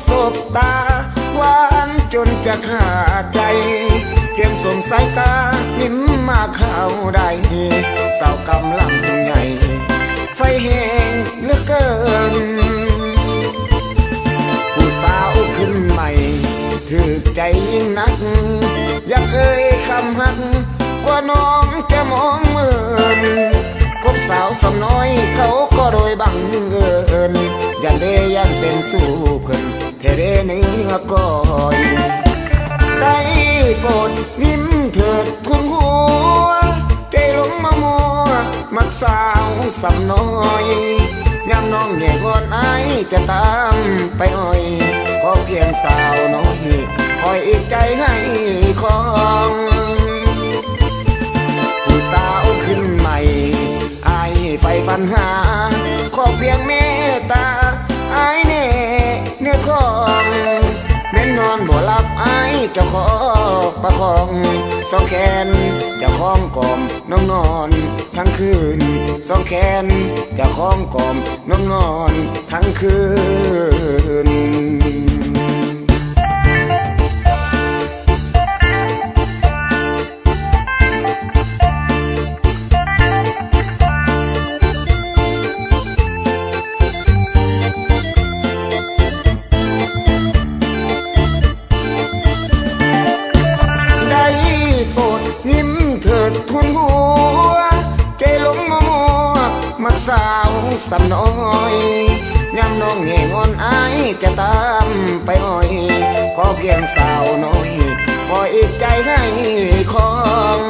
สบตาหวานจนจะขาดใจเพียงสงสายตายิ้มมาเข้าได้สาวกำลังใหญ่ไฟแห้งเหลือเกินผู้สาวขึ้นใหม่ถือใจยิ่งนักอยากเอ่ยคำหักกว่าน้องจะมองเหมือนพบสาวสำน้อยเขาก็โดยบังเอิญยันเดยันเป็นสู้เพิ่นเทเรเนื้อก้อยได้โปรดยิ้มเถิดคุณหัวใจหลงมามัวมักสาวสำน้อยยามน้องแง่ก่อนไอจะตามไปอ้อยขอเพียงสาวน้อยคอยอีกใจให้ของผู้สาวขึ้นใหม่ไอไฟฟันหาขอเพียงเมตตาไอเน่เนื้อของแม่นอนบ่หลับไอจะขอประคองสองแขนจะคล้องกล่อมน้องนอนทั้งคืนสองแขนจะคล้องกล่อมน้องนอนทั้งคืนทุนหัวใจหลงมัวมักสาวสำน้อยยามน้องแง่งอนไอจะตามไปอ้อยขอเพียงสาวน้อยพออีกใจให้ของ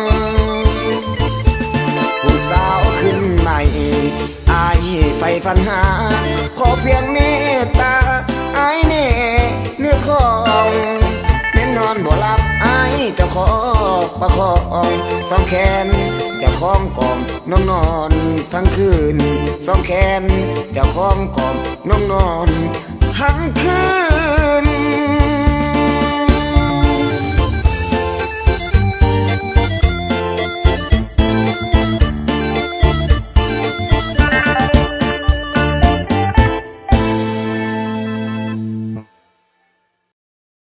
ผู้สาวขึ้นใหม่ไอไฟฟันหาขอเพียงเมตตาไอเน่เนื้อของแม่นอนบ่หลับไอจะขอประคองสองแขนจะคล้องกล่อมน้องนอนทั้งคืนสองแขนจะคล้องกล่อมน้องนอนทั้งคืน